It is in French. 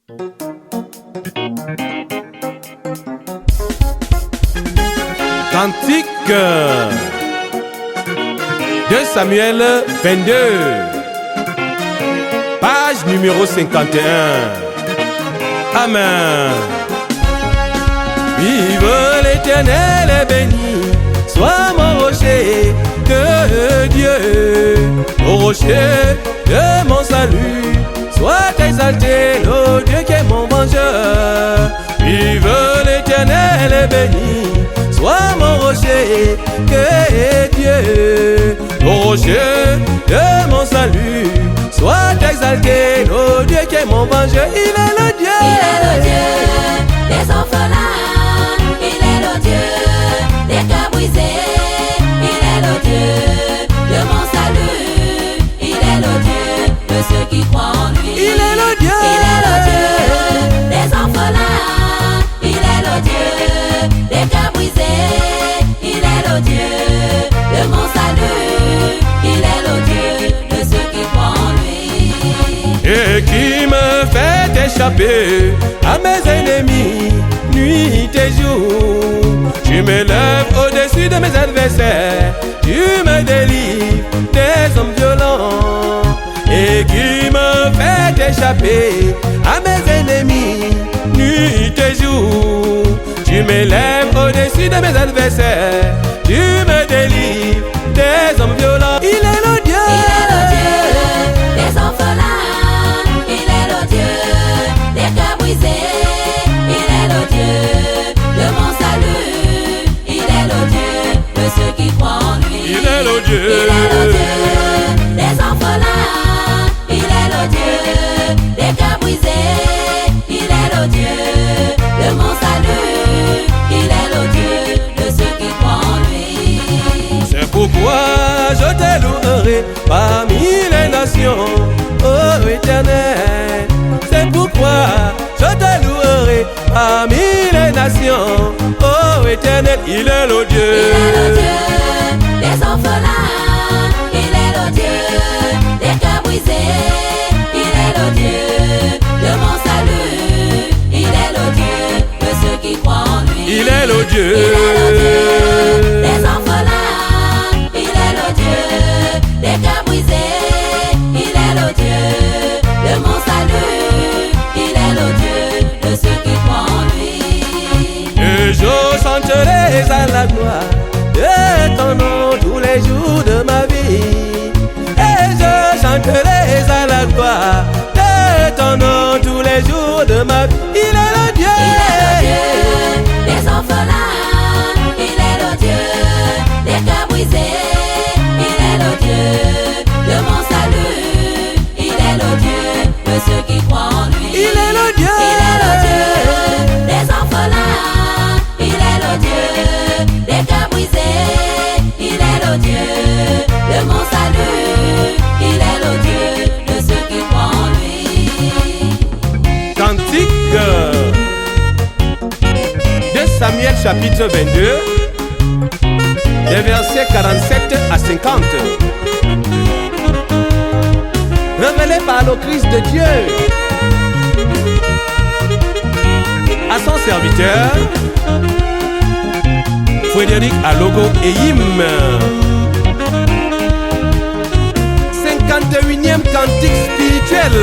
Cantique de Samuel 22, page numéro 51. Amen. Vive l'Éternel et béni soit mon rocher de Dieu, au rocher de mon salut. Sois exalté, ô Dieu qui est mon vengeur. Vive l'Éternel et béni soit mon rocher que Dieu, au rocher de mon salut. Sois exalté, ô Dieu qui est mon vengeur. Il est le Dieu, il est le Dieu des orphelins, il est le Dieu des cœurs brisés, il est le Dieu de mon salut, il est le Dieu de ceux qui croient en lui. il est le Dieu, il est le Dieu des orphelins, il est le Dieu des cœurs brisés, il est le Dieu de mon salut, il est le Dieu de ceux qui croient en lui. et qui me fait échapper à mes ennemis nuit et jour. Tu m'élèves au-dessus de mes adversaires, tu me délivres des hommes violents, et qui me fait échapper à mes ennemis nuit et jour. Tu m'élèves au-dessus de mes adversaires, tu me délivres des hommes violents. Il est le Dieu, il est le Dieu des orphelins, il est le Dieu des cœurs brisés, il est le Dieu de mon salut, il est le Dieu de ceux qui croient en lui. il est le Dieu, il est le Dieu des orphelins, il est le Dieu des cœurs brisés, il est le Dieu de mon salut, il est le Dieu de ceux qui croient en lui. C'est pourquoi je te louerai parmi les nations, ô Éternel. C'est pourquoi je te louerai parmi les nations, ô Éternel. Il est le Dieu, il est le Dieu des orphelins, il est le Dieu des cœurs brisés, il est le Dieu de mon salut, il est le Dieu de ceux qui croient en lui. il est le Dieu, il est le Dieu des orphelins, il est le Dieu des cœurs brisés, il est le Dieu de mon salut, il est le Dieu de ceux qui croient en lui. et je chanterai à la gloire de ton nom tous les jours de ma vie. Et je chanterai à la gloire de ton nom tous les jours de ma vie. Il est le Dieu, il est le Dieu des orphelins, il est le Dieu des cœurs brisés, il est le Dieu de mon salut, il est le Dieu de ceux qui croient en lui. il est le Dieu, il est le Dieu des orphelins, il est le Dieu des cœurs brisés, il est le Dieu de mon salut, il est le Dieu de ceux qui croient en lui. Cantique de Samuel chapitre 22, les versets 47 à 50. Révélé par le Christ de Dieu à son serviteur Frédéric Alogo Eyim. 51e cantique spirituel.